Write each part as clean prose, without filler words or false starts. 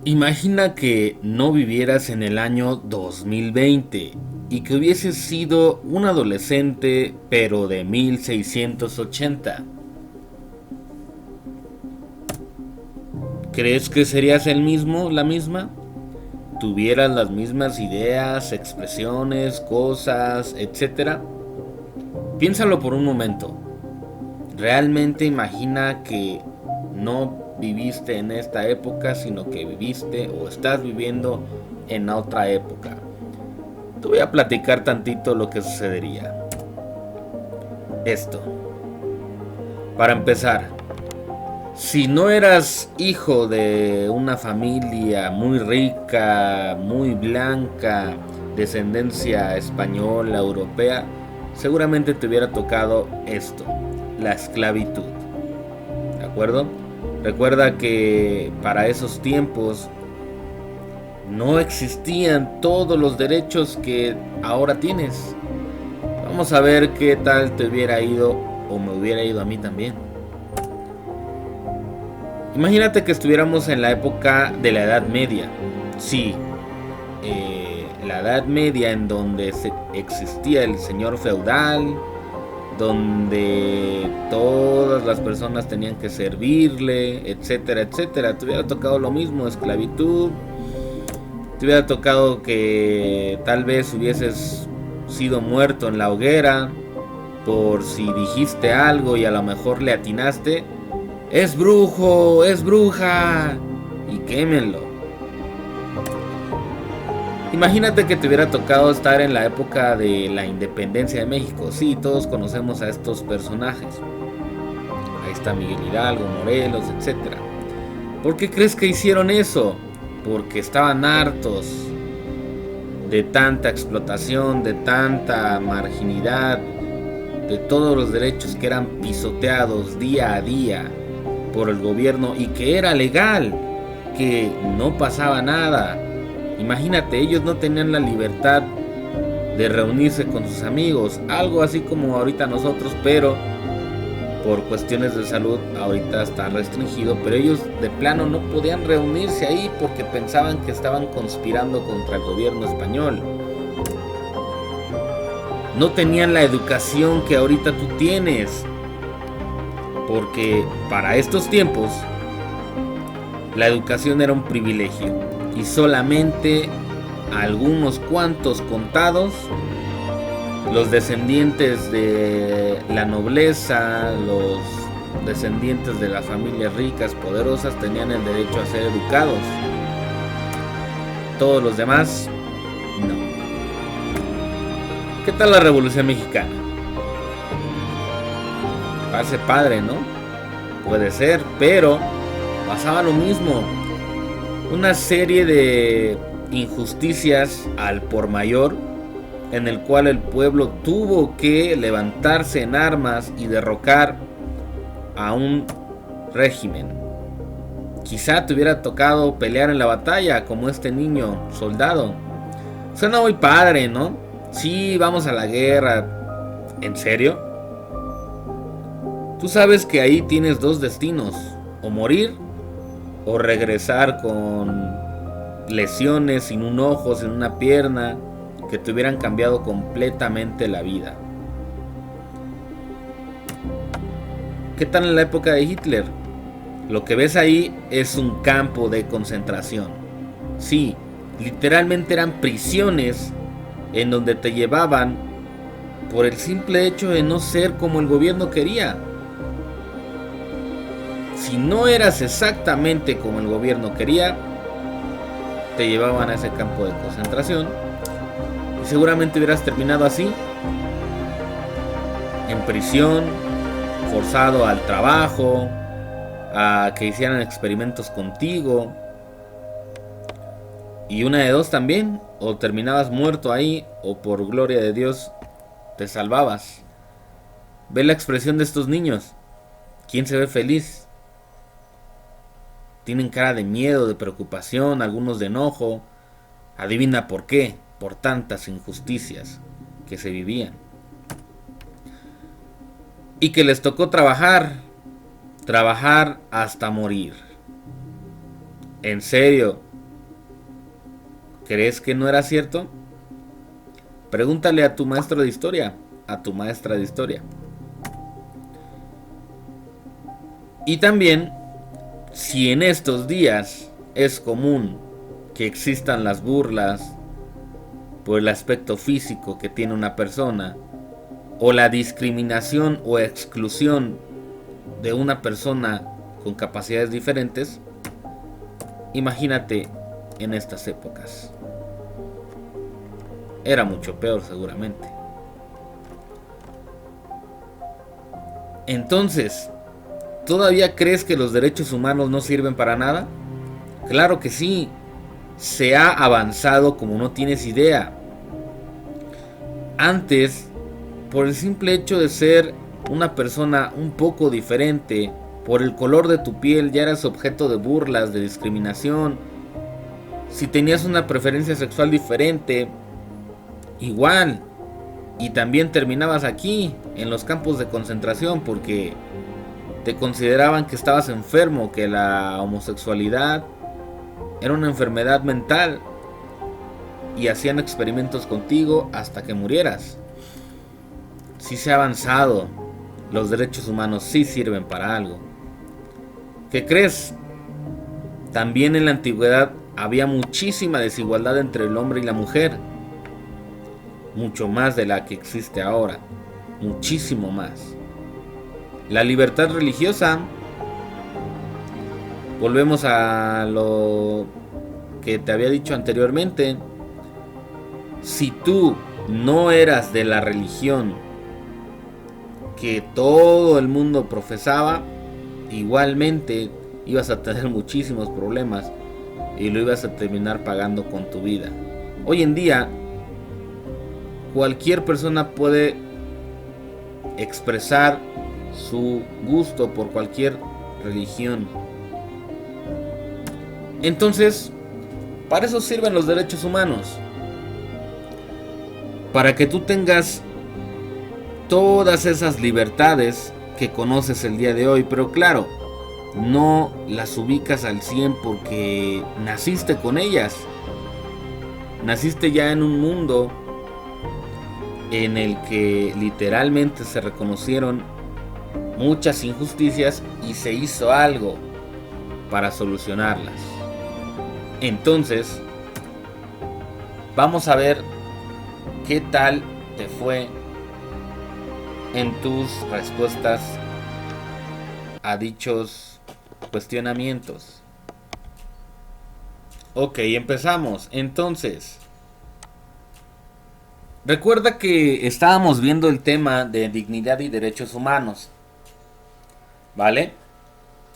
Imagina que no vivieras en el año 2020 y que hubieses sido un adolescente pero de 1680. ¿Crees que serías el mismo, la misma? ¿Tuvieras las mismas ideas, expresiones, cosas, etcétera? Piénsalo por un momento. Realmente imagina que no viviste en esta época, sino que viviste o estás viviendo en otra época. Te voy a platicar tantito lo que sucedería. Esto. Para empezar, si no eras hijo de una familia muy rica, muy blanca, descendencia española, europea, seguramente te hubiera tocado esto, la esclavitud. ¿De acuerdo? Recuerda que para esos tiempos no existían todos los derechos que ahora tienes. Vamos a ver qué tal te hubiera ido o me hubiera ido a mí también. Imagínate que estuviéramos en la época de la Edad Media. Sí, la Edad Media en donde existía el señor feudal, donde todas las personas tenían que servirle, etcétera, etcétera. Te hubiera tocado lo mismo, esclavitud. Te hubiera tocado que tal vez hubieses sido muerto en la hoguera por si dijiste algo y a lo mejor le atinaste. ¡Es brujo! ¡Es bruja! Y quémenlo. Imagínate que te hubiera tocado estar en la época de la independencia de México. Sí, todos conocemos a estos personajes. Ahí está Miguel Hidalgo, Morelos, etcétera. ¿Por qué crees que hicieron eso? Porque estaban hartos de tanta explotación, de tanta marginalidad, de todos los derechos que eran pisoteados día a día por el gobierno y que era legal, que no pasaba nada. Imagínate, ellos no tenían la libertad de reunirse con sus amigos, algo así como ahorita nosotros, pero por cuestiones de salud ahorita está restringido, pero ellos de plano no podían reunirse ahí porque pensaban que estaban conspirando contra el gobierno español. No tenían la educación que ahorita tú tienes, porque para estos tiempos la educación era un privilegio y solamente algunos cuantos contados, los descendientes de la nobleza, los descendientes de las familias ricas, poderosas, tenían el derecho a ser educados. Todos los demás, no. ¿Qué tal la Revolución Mexicana? Parece padre, ¿no? Puede ser, pero pasaba lo mismo. Una serie de injusticias al por mayor, en el cual el pueblo tuvo que levantarse en armas y derrocar a un régimen. Quizá te hubiera tocado pelear en la batalla como este niño soldado. Suena muy padre, ¿no? Sí, vamos a la guerra. ¿En serio? Tú sabes que ahí tienes dos destinos, o morir o regresar con lesiones, sin un ojo, sin una pierna, que te hubieran cambiado completamente la vida. ¿Qué tal en la época de Hitler? Lo que ves ahí es un campo de concentración. Sí, literalmente eran prisiones en donde te llevaban por el simple hecho de no ser como el gobierno quería. Si no eras exactamente como el gobierno quería, te llevaban a ese campo de concentración y seguramente hubieras terminado así, en prisión, forzado al trabajo, a que hicieran experimentos contigo. Y una de dos también, o terminabas muerto ahí, o por gloria de Dios te salvabas. Ve la expresión de estos niños. ¿Quién se ve feliz? Tienen cara de miedo, de preocupación, algunos de enojo. Adivina por qué, por tantas injusticias que se vivían. Y que les tocó trabajar hasta morir. En serio, ¿Crees que no era cierto? Pregúntale a tu maestro de historia, a tu maestra de historia. Y también, si en estos días es común que existan las burlas por el aspecto físico que tiene una persona, o la discriminación o exclusión de una persona con capacidades diferentes, imagínate en estas épocas. Era mucho peor seguramente. Entonces, ¿todavía crees que los derechos humanos no sirven para nada? Claro que sí. Se ha avanzado como no tienes idea. Antes, por el simple hecho de ser una persona un poco diferente, por el color de tu piel ya eras objeto de burlas, de discriminación. Si tenías una preferencia sexual diferente, igual. Y también terminabas aquí, en los campos de concentración, porque te consideraban que estabas enfermo, que la homosexualidad era una enfermedad mental, y hacían experimentos contigo hasta que murieras. Sí se ha avanzado. Los derechos humanos sí sirven para algo. ¿Qué crees? También en la antigüedad había muchísima desigualdad entre el hombre y la mujer. Mucho más de la que existe ahora. Muchísimo más. La libertad religiosa. Volvemos a lo que te había dicho anteriormente. Si tú no eras de la religión que todo el mundo profesaba, igualmente ibas a tener muchísimos problemas y lo ibas a terminar pagando con tu vida. Hoy en día, cualquier persona puede expresar su gusto por cualquier religión. Entonces, para eso sirven los derechos humanos. Para que tú tengas todas esas libertades que conoces el día de hoy. Pero claro, no las ubicas al 100 porque naciste con ellas. Naciste ya en un mundo en el que literalmente se reconocieron muchas injusticias y se hizo algo para solucionarlas. Entonces, vamos a ver qué tal te fue en tus respuestas a dichos cuestionamientos. Ok, empezamos. Entonces, recuerda que estábamos viendo el tema de dignidad y derechos humanos, ¿vale?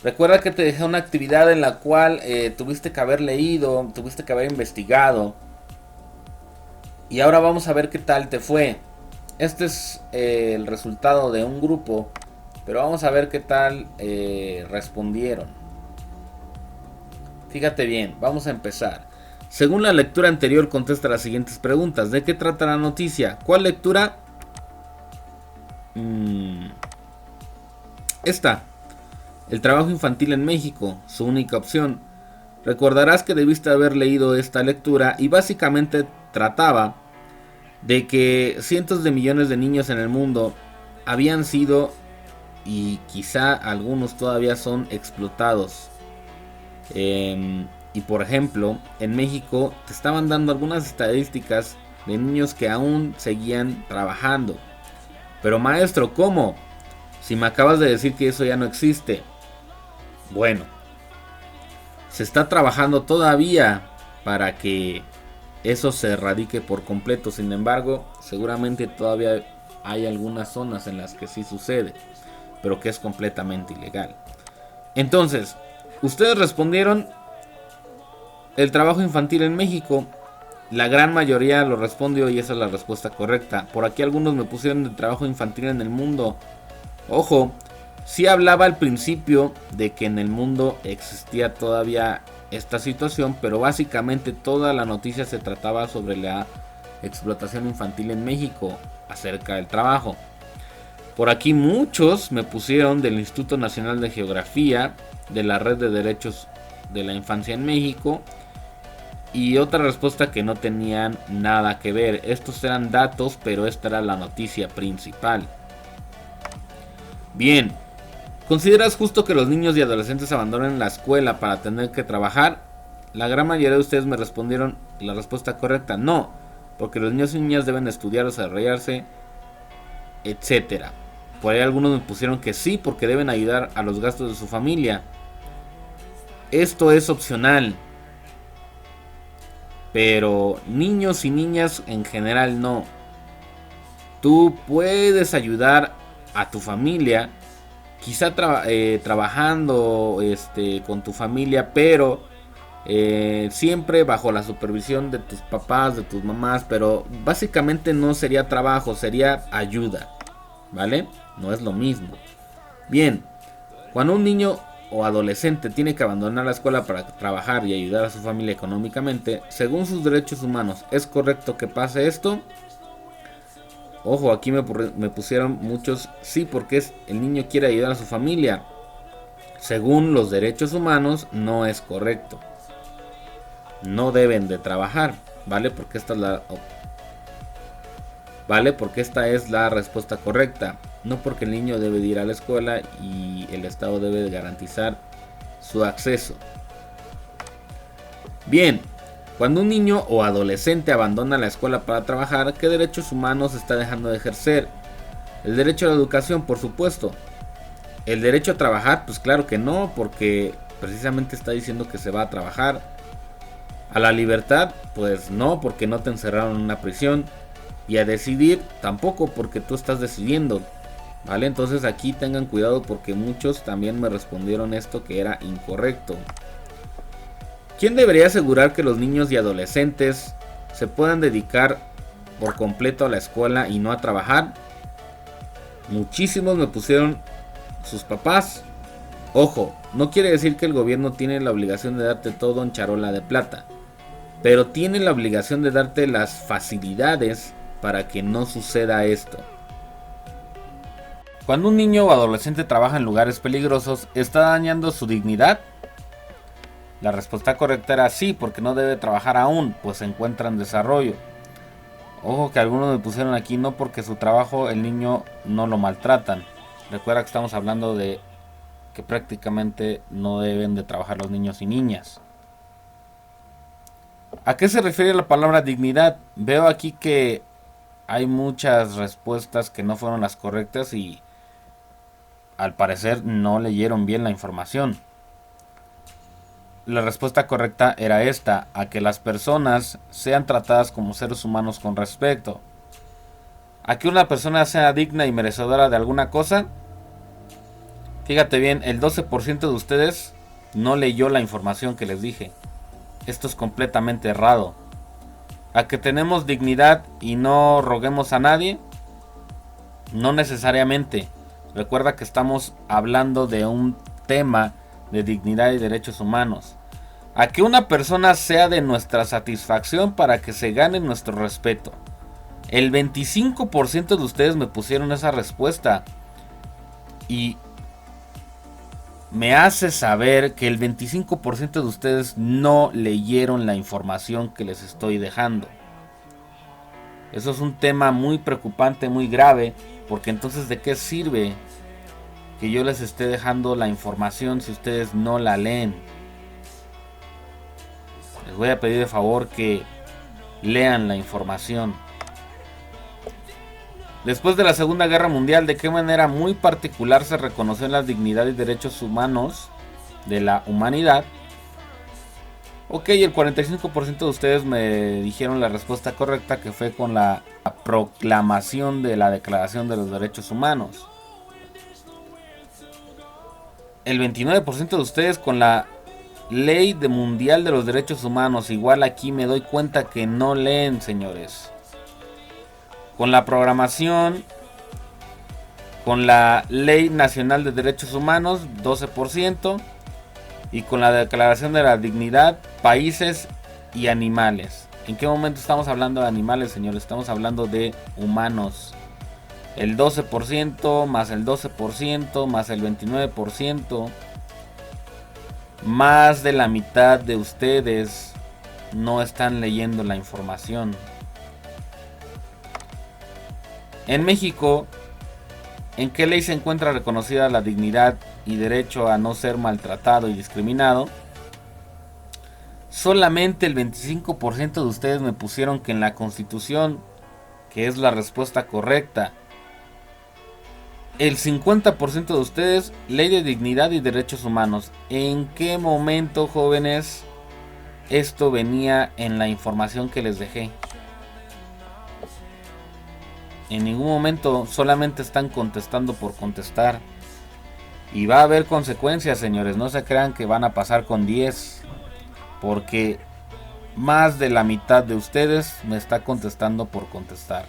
Recuerda que te dejé una actividad en la cual tuviste que haber leído, tuviste que haber investigado. Y ahora vamos a ver qué tal te fue. Este es el resultado de un grupo, pero vamos a ver qué tal respondieron. Fíjate bien, vamos a empezar. Según la lectura anterior, contesta las siguientes preguntas. ¿De qué trata la noticia? ¿Cuál lectura? Esta. El trabajo infantil en México, su única opción. Recordarás que debiste haber leído esta lectura y básicamente trataba de que cientos de millones de niños en el mundo habían sido, y quizá algunos todavía son, explotados. Y por ejemplo, en México te estaban dando algunas estadísticas de niños que aún seguían trabajando. Pero maestro, ¿cómo? Si me acabas de decir que eso ya no existe. Bueno, se está trabajando todavía para que eso se erradique por completo. Sin embargo, seguramente todavía hay algunas zonas en las que sí sucede, pero que es completamente ilegal. Entonces, ustedes respondieron el trabajo infantil en México. La gran mayoría lo respondió y esa es la respuesta correcta. Por aquí algunos me pusieron el trabajo infantil en el mundo. Ojo, sí hablaba al principio de que en el mundo existía todavía esta situación, pero básicamente toda la noticia se trataba sobre la explotación infantil en México, acerca del trabajo. Por aquí muchos me pusieron del Instituto Nacional de Geografía, de la Red de Derechos de la Infancia en México, Y otra respuesta que no tenían nada que ver. Estos eran datos, pero esta era la noticia principal. Bien, ¿consideras justo que los niños y adolescentes abandonen la escuela para tener que trabajar? La gran mayoría de ustedes me respondieron la respuesta correcta, no, porque los niños y niñas deben estudiar, desarrollarse, etcétera. Por ahí algunos me pusieron que sí, porque deben ayudar a los gastos de su familia. Esto es opcional. Pero niños y niñas en general no. Tú puedes ayudar a tu familia, quizá trabajando con tu familia, pero siempre bajo la supervisión de tus papás, de tus mamás. Pero básicamente no sería trabajo, sería ayuda, ¿vale? No es lo mismo. Bien, cuando un niño o adolescente tiene que abandonar la escuela para trabajar y ayudar a su familia económicamente, según sus derechos humanos, ¿es correcto que pase esto? Ojo, aquí me pusieron muchos sí, porque el niño quiere ayudar a su familia. Según los derechos humanos, no es correcto. No deben de trabajar, ¿vale? Porque esta es la respuesta correcta. No porque el niño debe de ir a la escuela y el Estado debe de garantizar su acceso. Bien, cuando un niño o adolescente abandona la escuela para trabajar, ¿qué derechos humanos está dejando de ejercer? El derecho a la educación, por supuesto. El derecho a trabajar, pues claro que no, porque precisamente está diciendo que se va a trabajar. A la libertad, pues no, porque no te encerraron en una prisión. Y a decidir, tampoco, porque tú estás decidiendo, ¿vale? Entonces aquí tengan cuidado, porque muchos también me respondieron esto que era incorrecto. ¿Quién debería asegurar que los niños y adolescentes se puedan dedicar por completo a la escuela y no a trabajar? Muchísimos me pusieron sus papás. Ojo, no quiere decir que el gobierno tiene la obligación de darte todo en charola de plata, pero tiene la obligación de darte las facilidades para que no suceda esto. Cuando un niño o adolescente trabaja en lugares peligrosos, ¿está dañando su dignidad? La respuesta correcta era sí, porque no debe trabajar aún, pues se encuentra en desarrollo. Ojo que algunos me pusieron aquí no, porque su trabajo el niño no lo maltratan. Recuerda que estamos hablando de que prácticamente no deben de trabajar los niños y niñas. ¿A qué se refiere la palabra dignidad? Veo aquí que hay muchas respuestas que no fueron las correctas y al parecer no leyeron bien la información. La respuesta correcta era esta: a que las personas sean tratadas como seres humanos con respeto. A que una persona sea digna y merecedora de alguna cosa. Fíjate bien, el 12% de ustedes no leyó la información que les dije. Esto es completamente errado. A que tenemos dignidad y no roguemos a nadie. No necesariamente. Recuerda que estamos hablando de un tema de dignidad y derechos humanos. A que una persona sea de nuestra satisfacción para que se gane nuestro respeto. El 25% de ustedes me pusieron esa respuesta. Y me hace saber que el 25% de ustedes no leyeron la información que les estoy dejando. Eso es un tema muy preocupante, muy grave, porque entonces ¿de qué sirve que yo les esté dejando la información si ustedes no la leen? Les voy a pedir de favor que lean la información. Después de la Segunda Guerra Mundial, ¿de qué manera muy particular se reconoció la dignidad y derechos humanos de la humanidad? Ok, el 45% de ustedes me dijeron la respuesta correcta, que fue con la proclamación de la Declaración de los Derechos Humanos. El 29% de ustedes con la Ley Mundial de los Derechos Humanos. Igual aquí me doy cuenta que no leen, señores. Con la programación, con la Ley Nacional de Derechos Humanos, 12%. Y con la Declaración de la Dignidad, países y animales. ¿En qué momento estamos hablando de animales, señores? Estamos hablando de humanos. El 12%, más el 12%, más el 29%. Más de la mitad de ustedes no están leyendo la información. En México, ¿en qué ley se encuentra reconocida la dignidad y derecho a no ser maltratado y discriminado? Solamente el 25% de ustedes me pusieron que en la Constitución, que es la respuesta correcta. El 50% de ustedes, ley de dignidad y derechos humanos. ¿En qué momento, jóvenes, esto venía en la información que les dejé? En ningún momento, solamente están contestando por contestar. Y va a haber consecuencias, señores. No se crean que van a pasar con 10. Porque más de la mitad de ustedes me está contestando por contestar.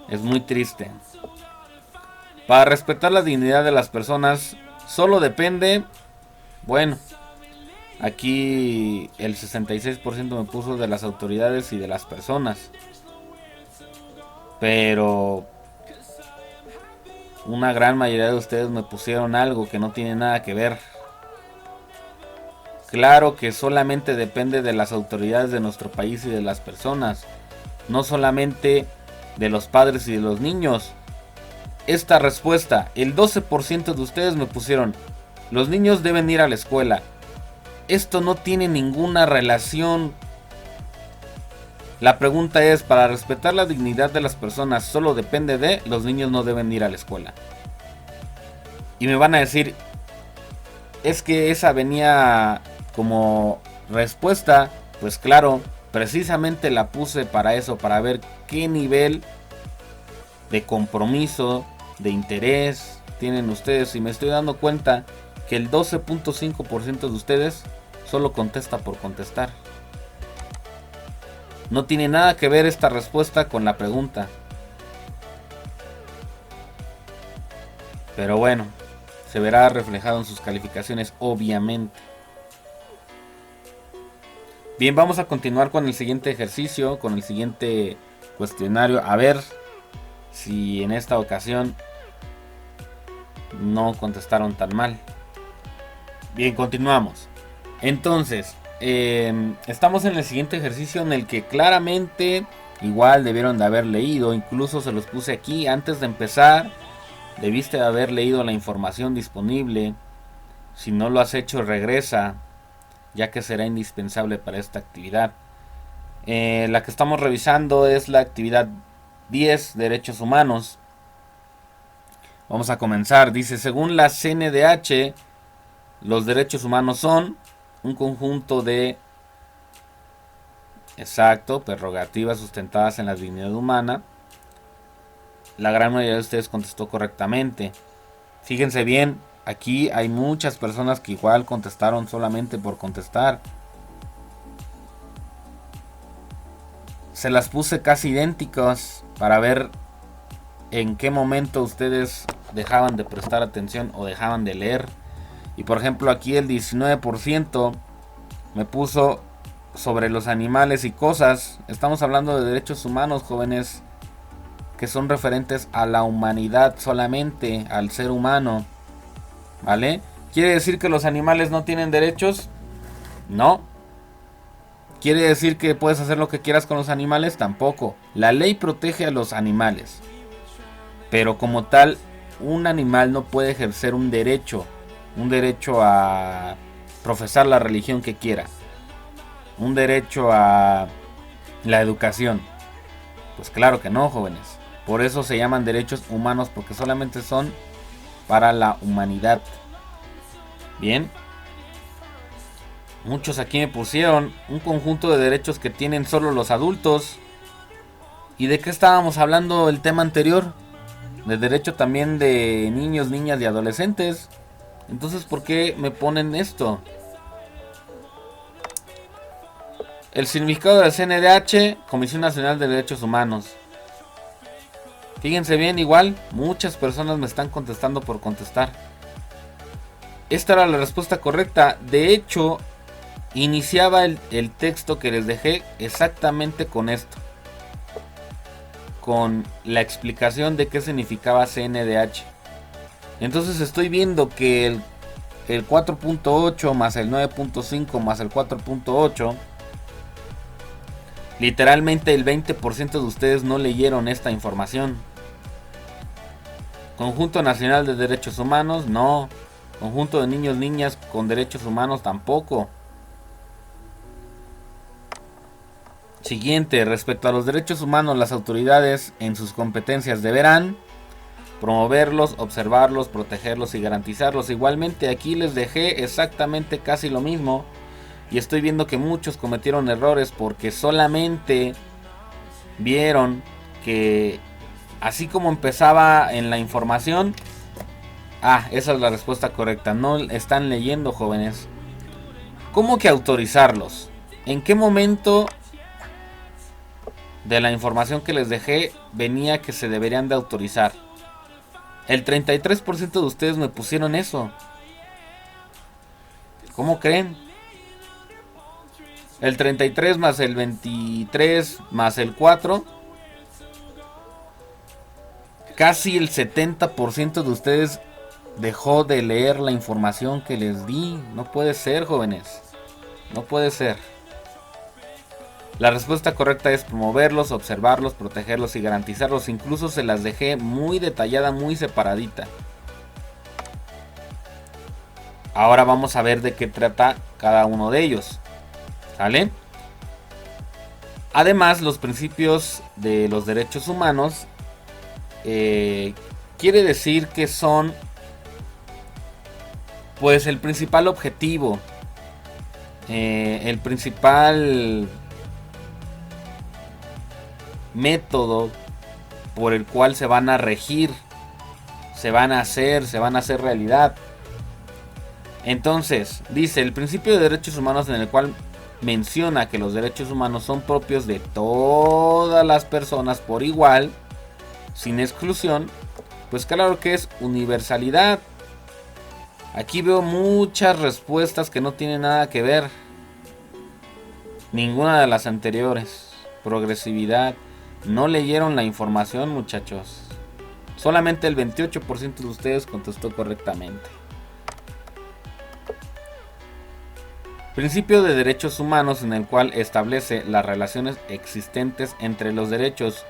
Es muy triste. Para respetar la dignidad de las personas, solo depende... Bueno, aquí el 66% me puso de las autoridades y de las personas. Pero una gran mayoría de ustedes me pusieron algo que no tiene nada que ver. Claro que solamente depende de las autoridades de nuestro país y de las personas, no solamente de los padres y de los niños. Esta respuesta, el 12% de ustedes me pusieron, los niños deben ir a la escuela. Esto no tiene ninguna relación. La pregunta es, para respetar la dignidad de las personas, solo depende de los niños no deben ir a la escuela. Y me van a decir, es que esa venía como respuesta. Pues claro, precisamente la puse para eso, para ver qué nivel de compromiso, de interés tienen ustedes. Y me estoy dando cuenta que el 12.5% de ustedes solo contesta por contestar. No tiene nada que ver esta respuesta con la pregunta. Pero bueno, se verá reflejado en sus calificaciones, obviamente. Bien, vamos a continuar con el siguiente ejercicio, con el siguiente cuestionario. A ver si en esta ocasión no contestaron tan mal. Bien, continuamos. Entonces, estamos en el siguiente ejercicio en el que claramente igual debieron de haber leído. Incluso se los puse aquí antes de empezar. Debiste de haber leído la información disponible. Si no lo has hecho, regresa, ya que será indispensable para esta actividad. La que estamos revisando es la actividad 10, derechos humanos. Vamos a comenzar. Dice, según la CNDH, los derechos humanos son un conjunto de, exacto, prerrogativas sustentadas en la dignidad humana. La gran mayoría de ustedes contestó correctamente. Fíjense bien, aquí hay muchas personas que igual contestaron solamente por contestar. Se las puse casi idénticas para ver en qué momento ustedes dejaban de prestar atención o dejaban de leer. Y por ejemplo aquí el 19% me puso sobre los animales y cosas. Estamos hablando de derechos humanos, jóvenes, que son referentes a la humanidad solamente, al ser humano. ¿Vale? ¿Quiere decir que los animales no tienen derechos? No. ¿Quiere decir que puedes hacer lo que quieras con los animales? Tampoco. La ley protege a los animales. Pero como tal, un animal no puede ejercer un derecho a profesar la religión que quiera, un derecho a la educación. Pues claro que no, jóvenes. Por eso se llaman derechos humanos, porque solamente son para la humanidad. Bien. Muchos aquí me pusieron un conjunto de derechos que tienen solo los adultos. ¿Y de qué estábamos hablando el tema anterior? De derecho también de niños, niñas y adolescentes. Entonces, ¿por qué me ponen esto? El significado de la CNDH, Comisión Nacional de Derechos Humanos. Fíjense bien, igual, muchas personas me están contestando por contestar. Esta era la respuesta correcta. De hecho, iniciaba el texto que les dejé exactamente con esto. Con la explicación de qué significaba CNDH. Entonces estoy viendo que el 4.8 más el 9.5 más el 4.8, literalmente el 20% de ustedes no leyeron esta información. Conjunto Nacional de Derechos Humanos, no. Conjunto de niños, niñas con derechos humanos, tampoco. Siguiente, respecto a los derechos humanos, las autoridades en sus competencias deberán promoverlos, observarlos, protegerlos y garantizarlos. Igualmente aquí les dejé exactamente casi lo mismo. Y estoy viendo que muchos cometieron errores porque solamente vieron que así como empezaba en la información, esa es la respuesta correcta. No están leyendo, jóvenes. ¿Cómo que autorizarlos? ¿En qué momento de la información que les dejé venía que se deberían de autorizar? El 33% de ustedes me pusieron eso. ¿Cómo creen? El 33 más el 23 más el 4. Casi el 70% de ustedes dejó de leer la información que les di. No puede ser, jóvenes. No puede ser. La respuesta correcta es promoverlos, observarlos, protegerlos y garantizarlos. Incluso se las dejé muy detallada, muy separadita. Ahora vamos a ver de qué trata cada uno de ellos. ¿Sale? Además, los principios de los derechos humanos quiere decir que son pues el principal objetivo, el principal método por el cual se van a regir, se van a hacer realidad. Entonces, dice, el principio de derechos humanos en el cual menciona que los derechos humanos son propios de todas las personas por igual, sin exclusión, pues claro que es universalidad. Aquí veo muchas respuestas que no tienen nada que ver. Ninguna de las anteriores. Progresividad. No leyeron la información, muchachos. Solamente el 28% de ustedes contestó correctamente. Principio de derechos humanos en el cual establece las relaciones existentes entre los derechos,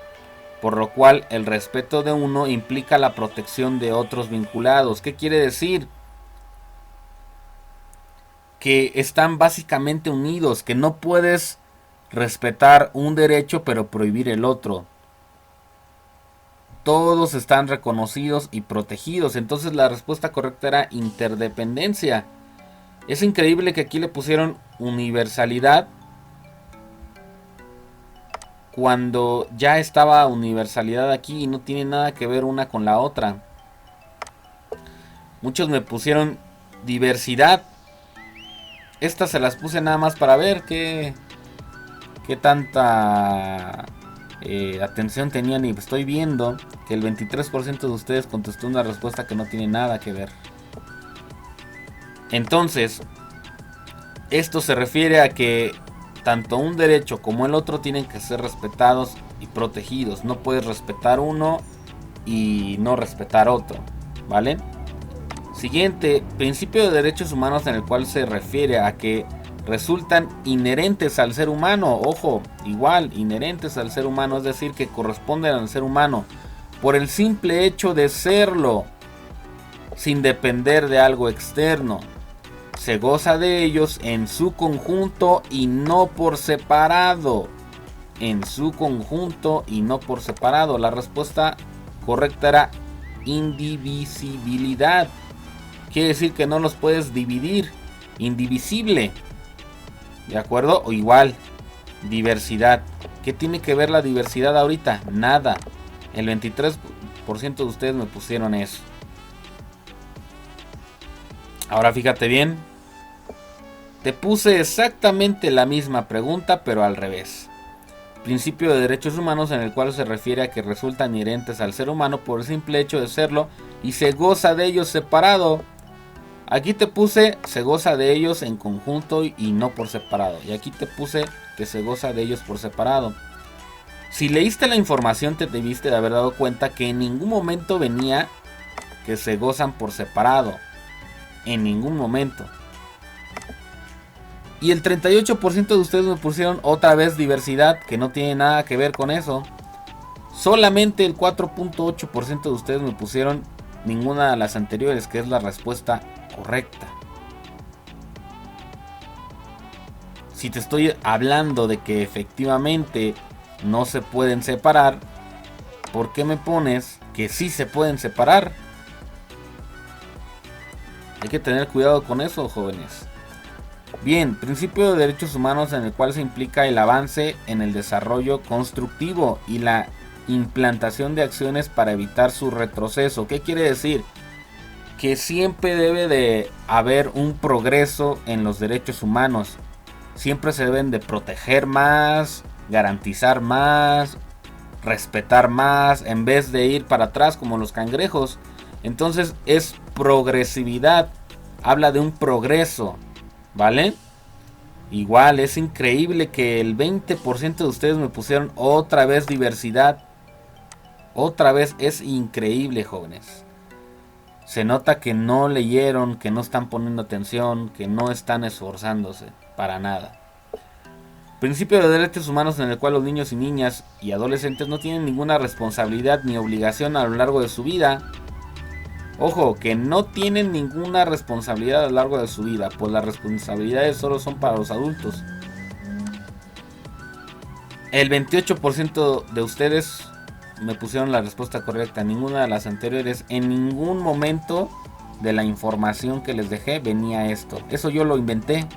por lo cual el respeto de uno implica la protección de otros vinculados. ¿Qué quiere decir? Que están básicamente unidos, que no puedes respetar un derecho pero prohibir el otro. Todos están reconocidos y protegidos. Entonces la respuesta correcta era interdependencia. Es increíble que aquí le pusieron universalidad cuando ya estaba universalidad aquí y no tiene nada que ver una con la otra. Muchos me pusieron diversidad. Estas se las puse nada más para ver qué tanta atención tenían, y estoy viendo que el 23% de ustedes contestó una respuesta que no tiene nada que ver. Entonces, esto se refiere a que tanto un derecho como el otro tienen que ser respetados y protegidos. No puedes respetar uno y no respetar otro, ¿vale? Siguiente, principio de derechos humanos en el cual se refiere a que resultan inherentes al ser humano. Ojo, igual, inherentes al ser humano, es decir, que corresponden al ser humano por el simple hecho de serlo, sin depender de algo externo. Se goza de ellos en su conjunto y no por separado. En su conjunto y no por separado. La respuesta correcta era indivisibilidad. Quiere decir que no los puedes dividir. Indivisible. ¿De acuerdo? O igual, diversidad. ¿Qué tiene que ver la diversidad ahorita? Nada. El 23% de ustedes me pusieron eso. Ahora fíjate bien. Te puse exactamente la misma pregunta, pero al revés. Principio de derechos humanos en el cual se refiere a que resultan inherentes al ser humano por el simple hecho de serlo y se goza de ellos separado. Aquí te puse se goza de ellos en conjunto y no por separado. Y aquí te puse que se goza de ellos por separado. Si leíste la información te debiste de haber dado cuenta que en ningún momento venía que se gozan por separado. en ningún momento. Y el 38% de ustedes me pusieron otra vez diversidad, que no tiene nada que ver con eso. Solamente el 4.8% de ustedes me pusieron ninguna de las anteriores, que es la respuesta correcta. Si te estoy hablando de que efectivamente no se pueden separar, ¿por qué me pones que sí se pueden separar? Hay que tener cuidado con eso, jóvenes. Bien, principio de derechos humanos en el cual se implica el avance en el desarrollo constructivo y la implantación de acciones para evitar su retroceso. ¿Qué quiere decir? Que siempre debe de haber un progreso en los derechos humanos. Siempre se deben de proteger más, garantizar más, respetar más, en vez de ir para atrás como los cangrejos. Entonces es progresividad, habla de un progreso, ¿vale? Igual es increíble que el 20% de ustedes me pusieron otra vez diversidad. Otra vez es increíble, jóvenes. Se nota que no leyeron, que no están poniendo atención, que no están esforzándose para nada. Principio de derechos humanos en el cual los niños y niñas y adolescentes no tienen ninguna responsabilidad ni obligación a lo largo de su vida. Ojo, que no tienen ninguna responsabilidad a lo largo de su vida, pues las responsabilidades solo son para los adultos. El 28% de ustedes me pusieron la respuesta correcta. Ninguna de las anteriores. En ningún momento de la información que les dejé venía esto. Eso yo lo inventé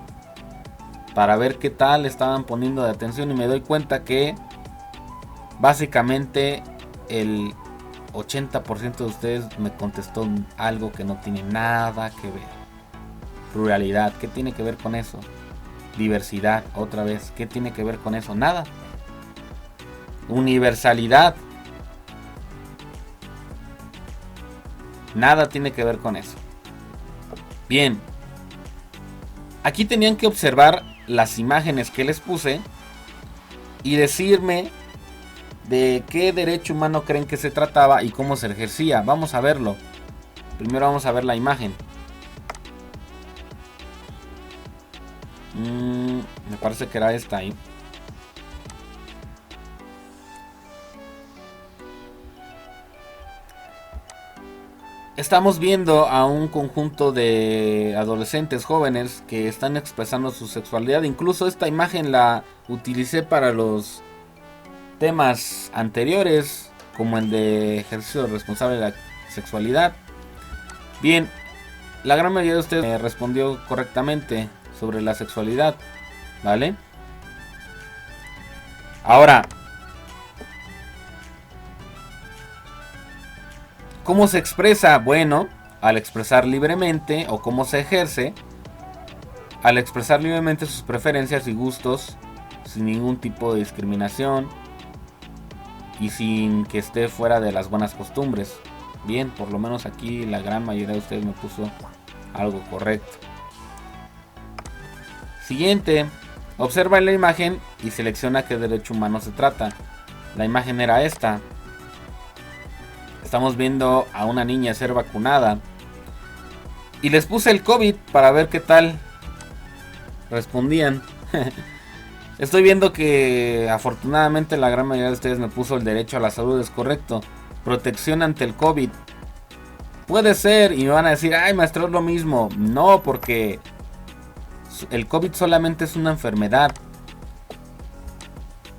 para ver qué tal estaban poniendo de atención, y me doy cuenta que básicamente el 80% de ustedes me contestó algo que no tiene nada que ver. Pluralidad, ¿qué tiene que ver con eso? Diversidad, otra vez, ¿qué tiene que ver con eso? Nada. Universalidad, nada tiene que ver con eso. Bien, aquí tenían que observar las imágenes que les puse y decirme de qué derecho humano creen que se trataba y cómo se ejercía. Vamos a verlo. Primero vamos a ver la imagen. Me parece que era esta ahí. Estamos viendo a un conjunto de adolescentes jóvenes que están expresando su sexualidad. Incluso esta imagen la utilicé para los temas anteriores, como el de ejercicio responsable de la sexualidad. Bien, la gran mayoría de ustedes me respondió correctamente sobre la sexualidad, ¿vale? Ahora, ¿cómo se expresa? Bueno, al expresar libremente. ¿O cómo se ejerce? Al expresar libremente sus preferencias y gustos, sin ningún tipo de discriminación y sin que esté fuera de las buenas costumbres. Bien, por lo menos aquí la gran mayoría de ustedes me puso algo correcto. Siguiente, observa la imagen y selecciona qué derecho humano se trata. La imagen era esta. Estamos viendo a una niña ser vacunada. Y les puse el COVID para ver qué tal respondían. Estoy viendo que afortunadamente la gran mayoría de ustedes me puso el derecho a la salud, es correcto. Protección ante el COVID. Puede ser, y me van a decir, ay maestro, es lo mismo. No, porque el COVID solamente es una enfermedad.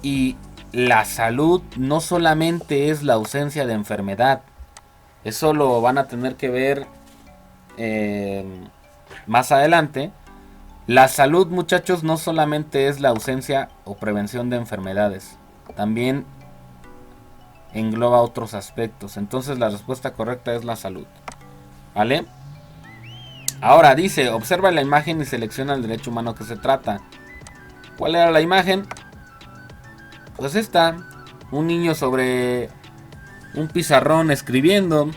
Y la salud no solamente es la ausencia de enfermedad. Eso lo van a tener que ver más adelante. La salud, muchachos, no solamente es la ausencia o prevención de enfermedades. También engloba otros aspectos. Entonces la respuesta correcta es la salud. ¿Vale? Ahora dice, observa la imagen y selecciona el derecho humano que se trata. ¿Cuál era la imagen? Pues esta, un niño sobre un pizarrón escribiendo.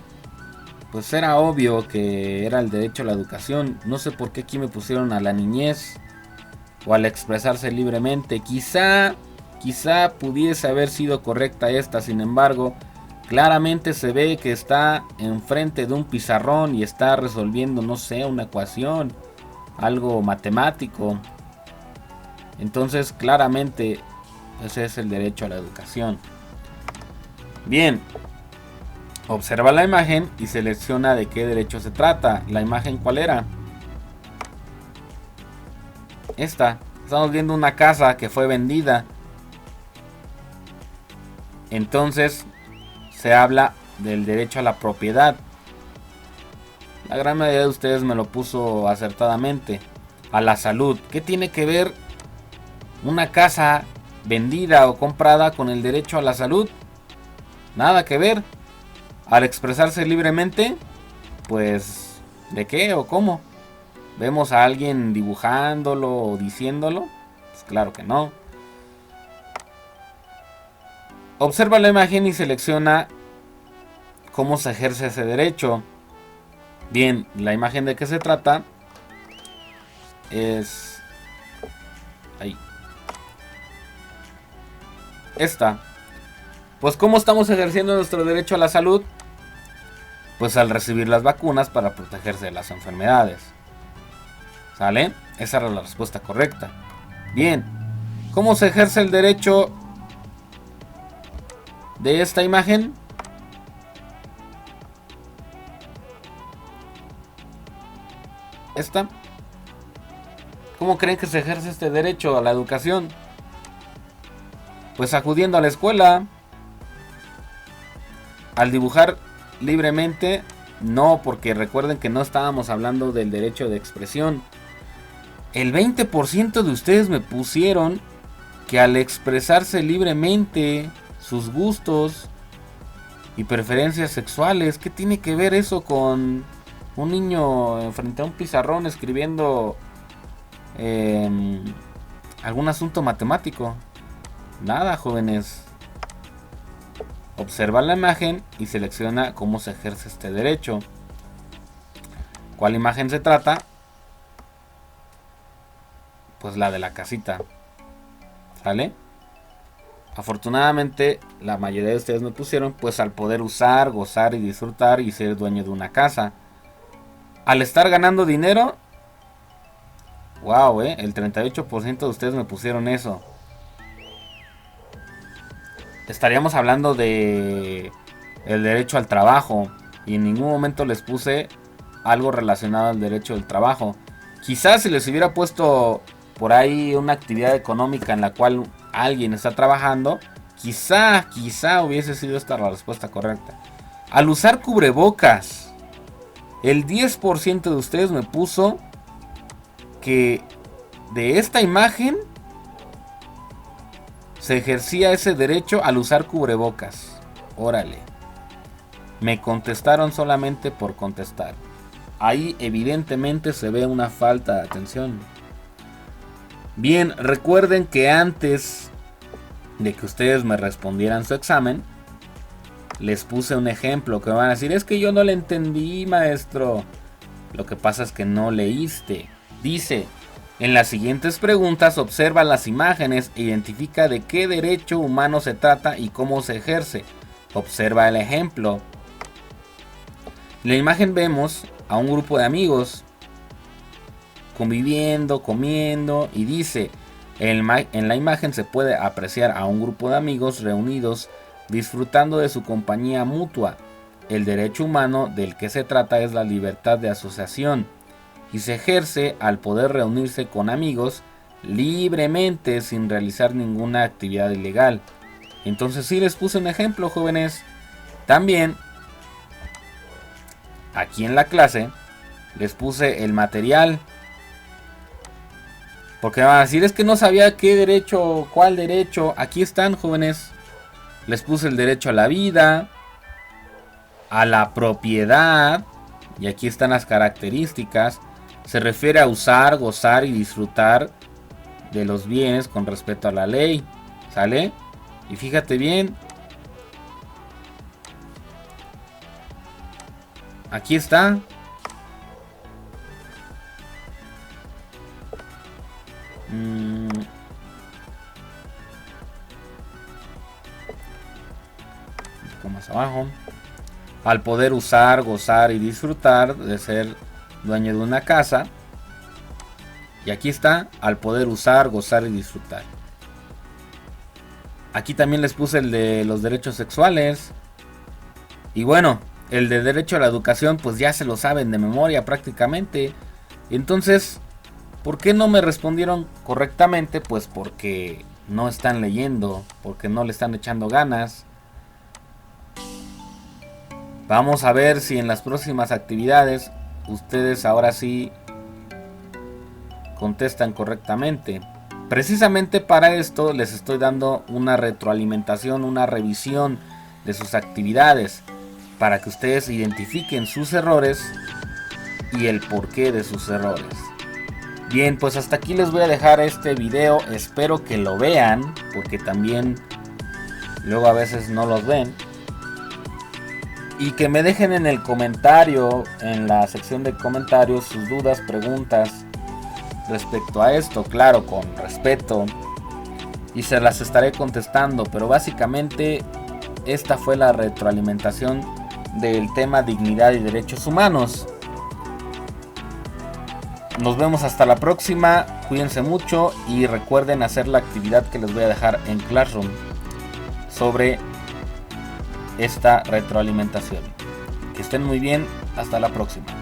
Pues era obvio que era el derecho a la educación. No sé por qué aquí me pusieron a la niñez o al expresarse libremente. Quizá pudiese haber sido correcta esta. Sin embargo, Claramente se ve que está enfrente de un pizarrón y está resolviendo, no sé, una ecuación, algo matemático. Entonces, claramente, ese es el derecho a la educación. Bien, observa la imagen y selecciona de qué derecho se trata. ¿La imagen cuál era? Esta. Estamos viendo una casa que fue vendida. Entonces, se habla del derecho a la propiedad. La gran mayoría de ustedes me lo puso acertadamente. A la salud. ¿Qué tiene que ver una casa vendida o comprada con el derecho a la salud? Nada que ver. Al expresarse libremente, pues, ¿de qué o cómo? ¿Vemos a alguien dibujándolo o diciéndolo? Pues claro que no. Observa la imagen y selecciona cómo se ejerce ese derecho. Bien, la imagen de qué se trata es ahí. Esta. Pues ¿cómo estamos ejerciendo nuestro derecho a la salud? Pues al recibir las vacunas para protegerse de las enfermedades. ¿Sale? Esa era la respuesta correcta. Bien. ¿Cómo se ejerce el derecho de esta imagen? Esta. ¿Cómo creen que se ejerce este derecho a la educación? Pues acudiendo a la escuela. Al dibujar libremente, no, porque recuerden que no estábamos hablando del derecho de expresión. El 20% de ustedes me pusieron que al expresarse libremente sus gustos y preferencias sexuales, ¿qué tiene que ver eso con un niño frente a un pizarrón escribiendo algún asunto matemático? Nada, jóvenes. Observa la imagen y selecciona cómo se ejerce este derecho. ¿Cuál imagen se trata? Pues la de la casita. ¿Sale? Afortunadamente, la mayoría de ustedes me pusieron, pues al poder usar, gozar y disfrutar y ser dueño de una casa. Al estar ganando dinero, wow, el 38% de ustedes me pusieron eso. Estaríamos hablando de el derecho al trabajo y en ningún momento les puse algo relacionado al derecho del trabajo. Quizás si les hubiera puesto por ahí una actividad económica en la cual alguien está trabajando, quizá hubiese sido esta la respuesta correcta. Al usar cubrebocas, el 10% de ustedes me puso que de esta imagen se ejercía ese derecho al usar cubrebocas. Órale. Me contestaron solamente por contestar. Ahí evidentemente se ve una falta de atención. Bien, recuerden que antes de que ustedes me respondieran su examen, les puse un ejemplo que van a decir, es que yo no le entendí, maestro. Lo que pasa es que no leíste. Dice, en las siguientes preguntas observa las imágenes e identifica de qué derecho humano se trata y cómo se ejerce. Observa el ejemplo. En la imagen vemos a un grupo de amigos conviviendo, comiendo y dice, en la imagen se puede apreciar a un grupo de amigos reunidos disfrutando de su compañía mutua. El derecho humano del que se trata es la libertad de asociación y se ejerce al poder reunirse con amigos libremente sin realizar ninguna actividad ilegal. Entonces sí les puse un ejemplo, jóvenes. También aquí en la clase les puse el material. Porque van a decir, es que no sabía qué derecho, cuál derecho. Aquí están, jóvenes. Les puse el derecho a la vida, a la propiedad. Y aquí están las características. Se refiere a usar, gozar y disfrutar de los bienes con respeto a la ley. ¿Sale? Y fíjate bien. Aquí está. más abajo. Al poder usar, gozar y disfrutar de ser dueño de una casa. Y aquí está, al poder usar, gozar y disfrutar. Aquí también les puse el de los derechos sexuales. Y bueno, el de derecho a la educación pues ya se lo saben de memoria prácticamente. Entonces, ¿por qué no me respondieron correctamente? Pues porque no están leyendo, porque no le están echando ganas. Vamos a ver si en las próximas actividades ustedes ahora sí contestan correctamente. Precisamente para esto les estoy dando una retroalimentación, una revisión de sus actividades, para que ustedes identifiquen sus errores y el porqué de sus errores. Bien, pues hasta aquí les voy a dejar este video. Espero que lo vean, porque también luego a veces no los ven. Y que me dejen en el comentario, en la sección de comentarios, sus dudas, preguntas respecto a esto, claro, con respeto, y se las estaré contestando. Pero básicamente esta fue la retroalimentación del tema dignidad y derechos humanos. Nos vemos hasta la próxima, cuídense mucho y recuerden hacer la actividad que les voy a dejar en Classroom sobre esta retroalimentación. Que estén muy bien, hasta la próxima.